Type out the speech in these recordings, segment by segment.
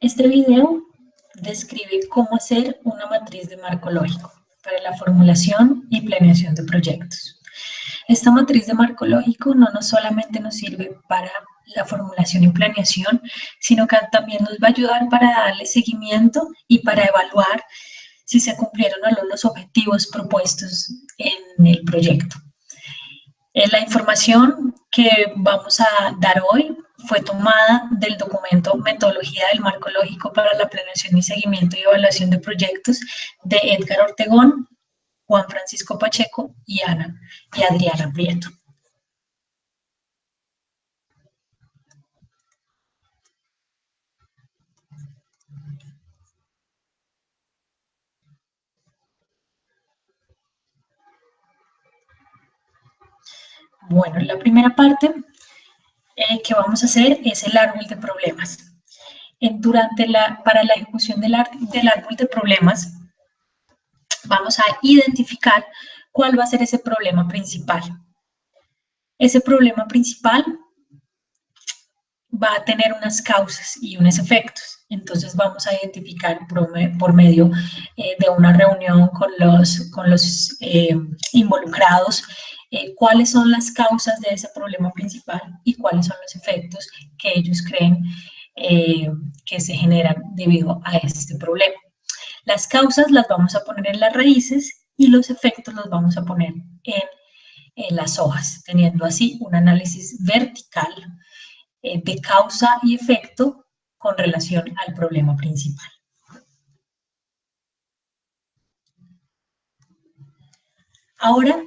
Este video describe cómo hacer una matriz de marco lógico para la formulación y planeación de proyectos. Esta matriz de marco lógico no solamente nos sirve para la formulación y planeación, sino que también nos va a ayudar para darle seguimiento y para evaluar si se cumplieron o no los objetivos propuestos en el proyecto. La información que vamos a dar hoy fue tomada del documento Metodología del Marco Lógico para la Planeación y Seguimiento y Evaluación de Proyectos de Edgar Ortegón, Juan Francisco Pacheco y Adriana Prieto. Bueno, la primera parte que vamos a hacer es el árbol de problemas. Para la ejecución del árbol de problemas, vamos a identificar cuál va a ser ese problema principal. Ese problema principal va a tener unas causas y unos efectos. Entonces vamos a identificar por medio de una reunión con los involucrados cuáles son las causas de ese problema principal y cuáles son los efectos que ellos creen que se generan debido a este problema. Las causas las vamos a poner en las raíces y los efectos los vamos a poner en las hojas, teniendo así un análisis vertical de causa y efecto con relación al problema principal. Ahora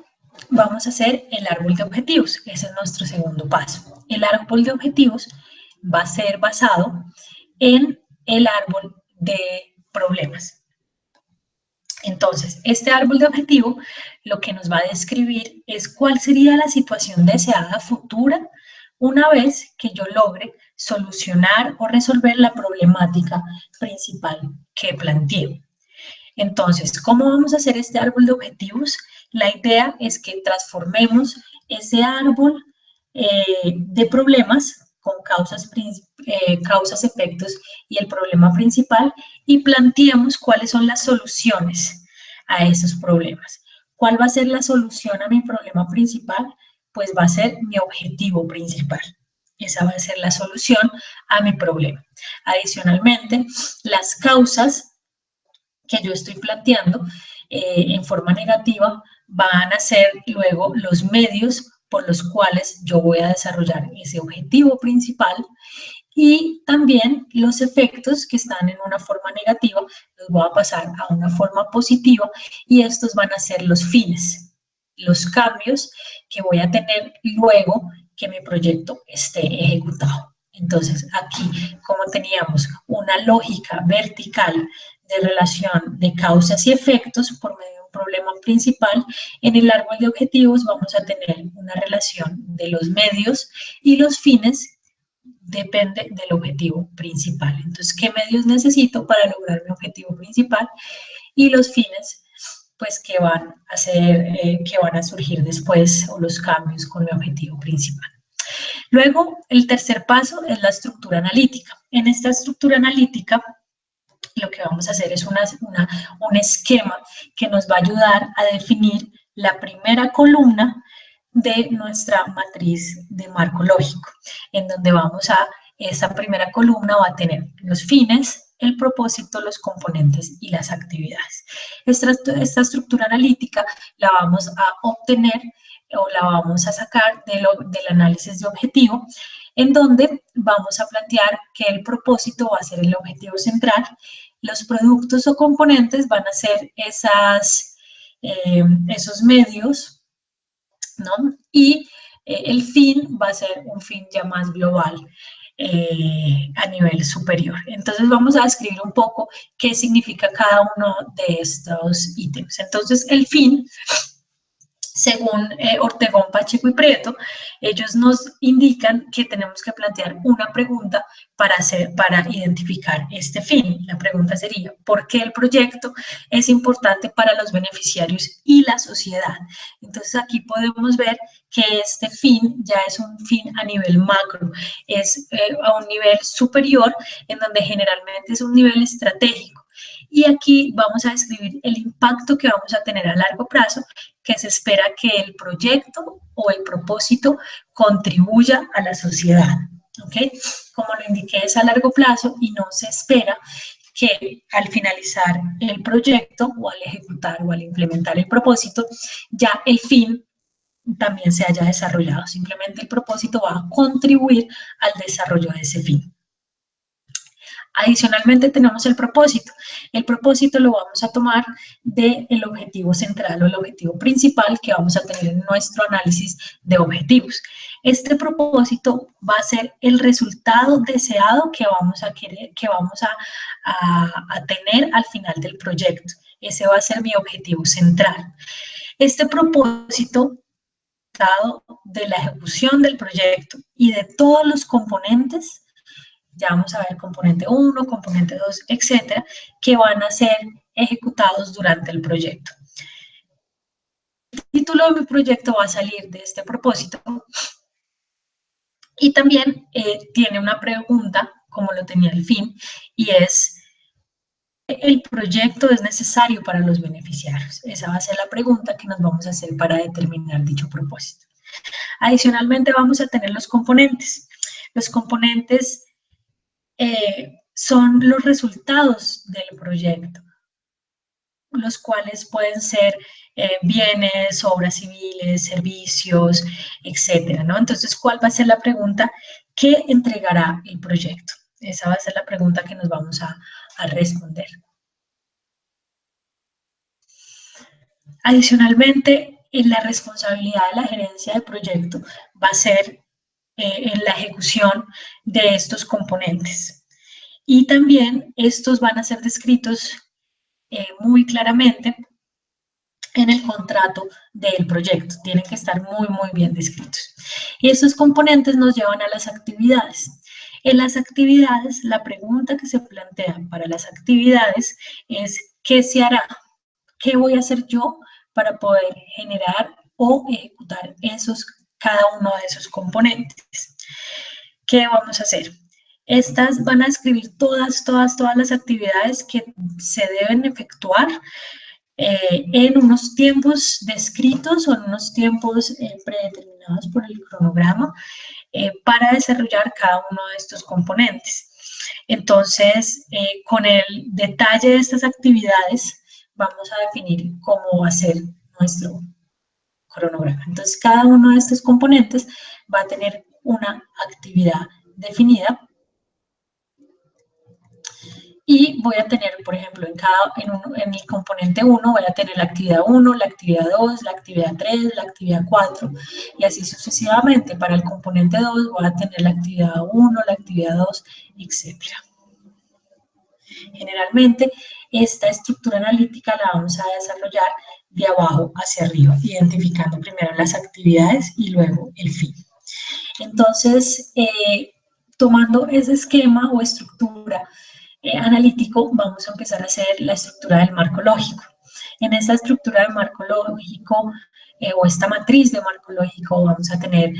vamos a hacer el árbol de objetivos. Ese es nuestro segundo paso. El árbol de objetivos va a ser basado en el árbol de problemas. Entonces, este árbol de objetivo lo que nos va a describir es cuál sería la situación deseada futura una vez que yo logre solucionar o resolver la problemática principal que planteo. Entonces, ¿cómo vamos a hacer este árbol de objetivos? La idea es que transformemos ese árbol de problemas con causas, efectos y el problema principal y planteemos cuáles son las soluciones a esos problemas. ¿Cuál va a ser la solución a mi problema principal? Pues va a ser mi objetivo principal. Esa va a ser la solución a mi problema. Adicionalmente, las causas que yo estoy planteando en forma negativa van a ser luego los medios por los cuales yo voy a desarrollar ese objetivo principal y también los efectos que están en una forma negativa los voy a pasar a una forma positiva y estos van a ser los fines, los cambios que voy a tener luego que mi proyecto esté ejecutado. Entonces, aquí, como teníamos una lógica vertical de relación de causas y efectos por medio de un problema principal, en el árbol de objetivos vamos a tener una relación de los medios y los fines depende del objetivo principal. Entonces, ¿qué medios necesito para lograr mi objetivo principal? Y los fines, pues, que van a surgir después o los cambios con mi objetivo principal. Luego, el tercer paso es la estructura analítica. En esta estructura analítica, lo que vamos a hacer es un esquema que nos va a ayudar a definir la primera columna de nuestra matriz de marco lógico, en donde esa primera columna va a tener los fines, el propósito, los componentes y las actividades. Esta estructura analítica la vamos a obtener o la vamos a sacar del análisis de objetivo, en donde vamos a plantear que el propósito va a ser el objetivo central, los productos o componentes van a ser esos medios, ¿no? Y el fin va a ser un fin ya más global a nivel superior. Entonces vamos a describir un poco qué significa cada uno de estos ítems. Entonces el fin Según Ortegón, Pacheco y Prieto, ellos nos indican que tenemos que plantear una pregunta para identificar este fin. La pregunta sería, ¿por qué el proyecto es importante para los beneficiarios y la sociedad? Entonces aquí podemos ver que este fin ya es un fin a nivel macro, es a un nivel superior, en donde generalmente es un nivel estratégico. Y aquí vamos a describir el impacto que vamos a tener a largo plazo, que se espera que el proyecto o el propósito contribuya a la sociedad. ¿Okay? Como lo indiqué, es a largo plazo y no se espera que al finalizar el proyecto o al ejecutar o al implementar el propósito, ya el fin también se haya desarrollado. Simplemente el propósito va a contribuir al desarrollo de ese fin. Adicionalmente tenemos el propósito. El propósito lo vamos a tomar del objetivo central o el objetivo principal que vamos a tener en nuestro análisis de objetivos. Este propósito va a ser el resultado deseado que vamos a querer, que vamos a tener al final del proyecto. Ese va a ser mi objetivo central. Este propósito de la ejecución del proyecto y de todos los componentes, ya vamos a ver componente 1, componente 2, etcétera, que van a ser ejecutados durante el proyecto. El título de mi proyecto va a salir de este propósito y también tiene una pregunta, como lo tenía el fin, y es, ¿el proyecto es necesario para los beneficiarios? Esa va a ser la pregunta que nos vamos a hacer para determinar dicho propósito. Adicionalmente vamos a tener los componentes. Los componentes son los resultados del proyecto, los cuales pueden ser bienes, obras civiles, servicios, etcétera, ¿no? Entonces, ¿cuál va a ser la pregunta? ¿Qué entregará el proyecto? Esa va a ser la pregunta que nos vamos a responder. Adicionalmente, en la responsabilidad de la gerencia de proyecto va a ser en la ejecución de estos componentes. Y también estos van a ser descritos muy claramente en el contrato del proyecto. Tienen que estar muy, muy bien descritos. Y estos componentes nos llevan a las actividades. En las actividades, la pregunta que se plantea para las actividades es, ¿qué se hará? ¿Qué voy a hacer yo para poder generar o ejecutar cada uno de esos componentes? ¿Qué vamos a hacer? Estas van a describir todas las actividades que se deben efectuar en unos tiempos descritos o en unos tiempos predeterminados por el cronograma para desarrollar cada uno de estos componentes. Entonces, con el detalle de estas actividades, vamos a definir cómo va a ser nuestro cronograma. Entonces, cada uno de estos componentes va a tener una actividad definida. Y voy a tener, por ejemplo, en el componente 1 voy a tener la actividad 1, la actividad 2, la actividad 3, la actividad 4, y así sucesivamente. Para el componente 2 voy a tener la actividad 1, la actividad 2, etc. Generalmente, esta estructura analítica la vamos a desarrollar de abajo hacia arriba, identificando primero las actividades y luego el fin. Entonces, tomando ese esquema o estructura analítico, vamos a empezar a hacer la estructura del marco lógico. En esta estructura de marco lógico o esta matriz de marco lógico vamos a tener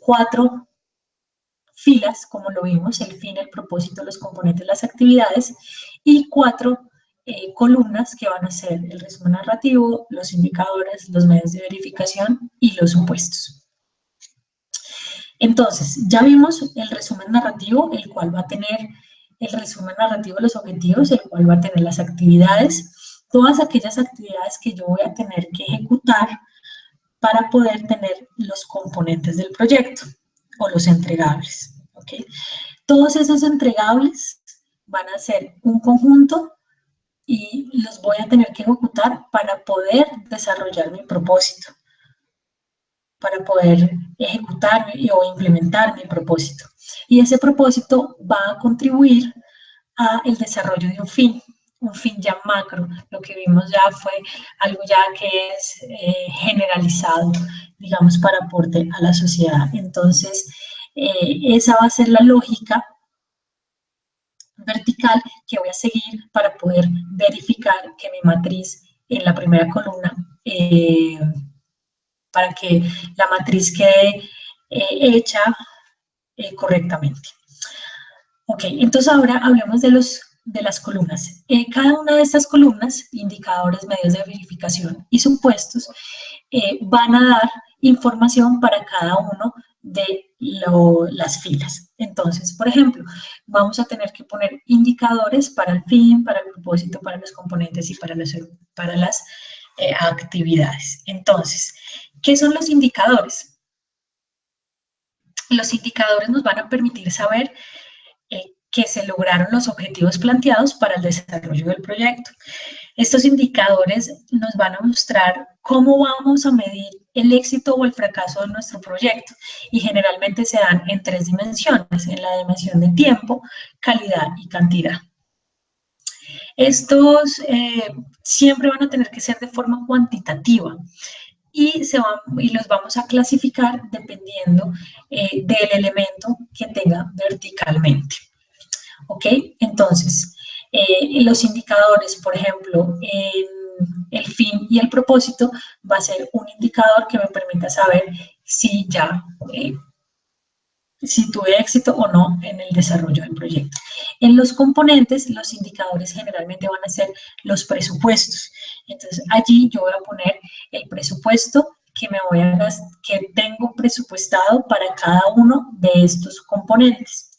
4 filas, como lo vimos, el fin, el propósito, los componentes, las actividades, y 4 columnas que van a ser el resumen narrativo, los indicadores, los medios de verificación y los supuestos. Entonces, ya vimos el resumen narrativo, el cual va a tener el resumen narrativo de los objetivos, el cual va a tener las actividades, todas aquellas actividades que yo voy a tener que ejecutar para poder tener los componentes del proyecto o los entregables. ¿Okay? Todos esos entregables van a ser un conjunto y los voy a tener que ejecutar para poder desarrollar mi propósito, para poder ejecutar o implementar mi propósito. Y ese propósito va a contribuir al desarrollo de un fin. un fin ya macro. Lo que vimos ya fue algo ya que es generalizado, digamos, para aporte a la sociedad. Entonces, esa va a ser la lógica vertical que voy a seguir para poder verificar que mi matriz en la primera columna, para que la matriz quede hecha correctamente. Ok, entonces ahora hablemos de las columnas. Cada una de estas columnas, indicadores, medios de verificación y supuestos, van a dar información para cada uno de las filas. Entonces, por ejemplo, vamos a tener que poner indicadores para el fin, para el propósito, para los componentes y para las actividades. Entonces, ¿qué son los indicadores? Los indicadores nos van a permitir saber que se lograron los objetivos planteados para el desarrollo del proyecto. Estos indicadores nos van a mostrar cómo vamos a medir el éxito o el fracaso de nuestro proyecto y generalmente se dan en 3 dimensiones, en la dimensión de tiempo, calidad y cantidad. Estos siempre van a tener que ser de forma cuantitativa y los vamos a clasificar dependiendo del elemento que tenga verticalmente. ¿Ok? Entonces, los indicadores, por ejemplo, el fin y el propósito va a ser un indicador que me permita saber si ya, si tuve éxito o no en el desarrollo del proyecto. En los componentes, los indicadores generalmente van a ser los presupuestos. Entonces, allí yo voy a poner el presupuesto que tengo presupuestado para cada uno de estos componentes.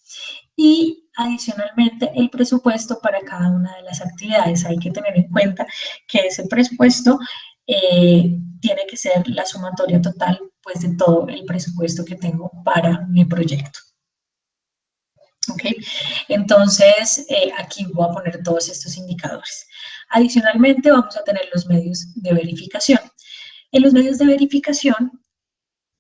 Y adicionalmente el presupuesto para cada una de las actividades. Hay que tener en cuenta que ese presupuesto tiene que ser la sumatoria total pues, de todo el presupuesto que tengo para mi proyecto. ¿Ok? Entonces, aquí voy a poner todos estos indicadores. Adicionalmente, vamos a tener los medios de verificación. En los medios de verificación,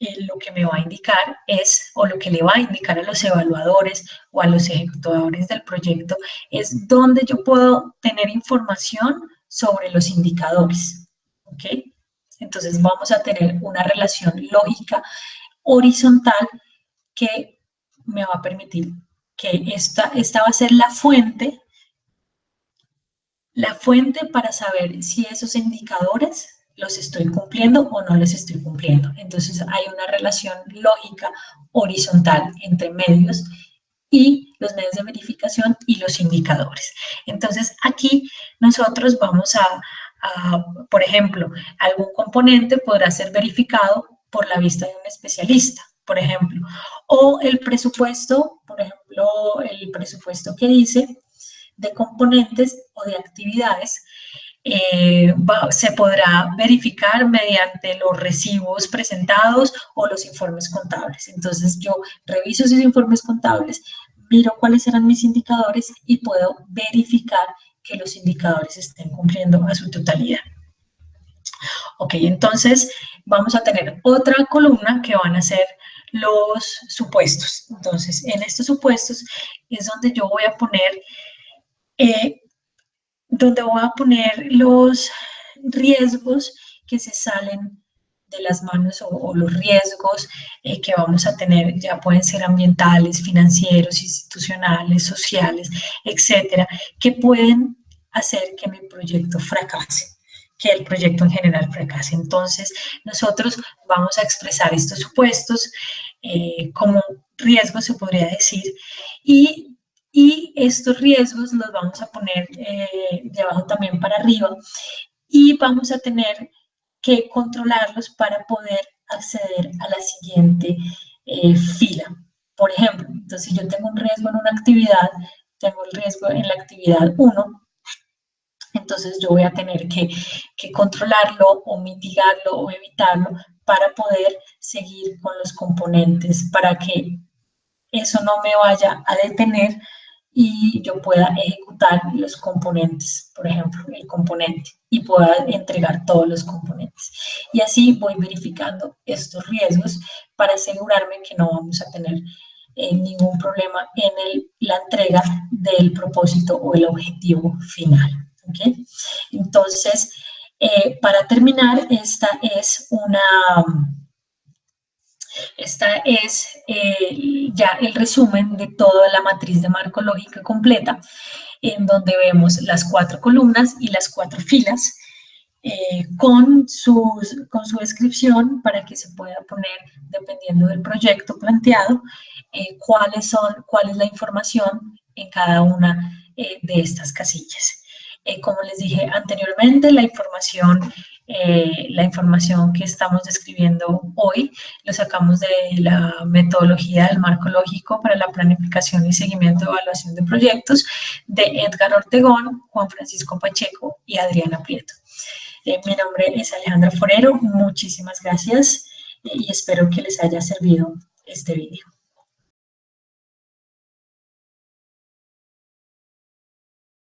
lo que me va a indicar es, o lo que le va a indicar a los evaluadores o a los ejecutadores del proyecto, es dónde yo puedo tener información sobre los indicadores. ¿Ok? Entonces vamos a tener una relación lógica horizontal que me va a permitir que esta va a ser la fuente para saber si esos indicadores los estoy cumpliendo o no los estoy cumpliendo. Entonces hay una relación lógica horizontal entre medios y los medios de verificación y los indicadores. Entonces aquí nosotros vamos por ejemplo, algún componente podrá ser verificado por la vista de un especialista, por ejemplo, o el presupuesto, por ejemplo, el presupuesto que dice de componentes o de actividades se podrá verificar mediante los recibos presentados o los informes contables. Entonces yo reviso esos informes contables, miro cuáles serán mis indicadores y puedo verificar que los indicadores estén cumpliendo a su totalidad. Ok, entonces vamos a tener otra columna que van a ser los supuestos. Entonces, en estos supuestos es donde yo voy a poner los riesgos que se salen de las manos o los riesgos que vamos a tener, ya pueden ser ambientales, financieros, institucionales, sociales, etcétera, que pueden hacer que mi proyecto fracase, que el proyecto en general fracase. Entonces, nosotros vamos a expresar estos supuestos como riesgos, se podría decir, y estos riesgos los vamos a poner de abajo también para arriba y vamos a tener que controlarlos para poder acceder a la siguiente fila. Por ejemplo, entonces si yo tengo un riesgo en una actividad, tengo el riesgo en la actividad 1, entonces yo voy a tener que controlarlo o mitigarlo o evitarlo para poder seguir con los componentes, para que eso no me vaya a detener y yo pueda ejecutar los componentes, por ejemplo, el componente, y pueda entregar todos los componentes. Y así voy verificando estos riesgos para asegurarme que no vamos a tener ningún problema en la entrega del propósito o el objetivo final. ¿ok? Entonces, para terminar, esta es ya el resumen de toda la matriz de marco lógica completa, en donde vemos las 4 columnas y las 4 filas con su descripción para que se pueda poner, dependiendo del proyecto planteado, cuál es la información en cada una de estas casillas. Como les dije anteriormente, la información que estamos describiendo hoy lo sacamos de la metodología del marco lógico para la planificación y seguimiento de evaluación de proyectos de Edgar Ortegón, Juan Francisco Pacheco y Adriana Prieto. Mi nombre es Alejandra Forero, muchísimas gracias y espero que les haya servido este video.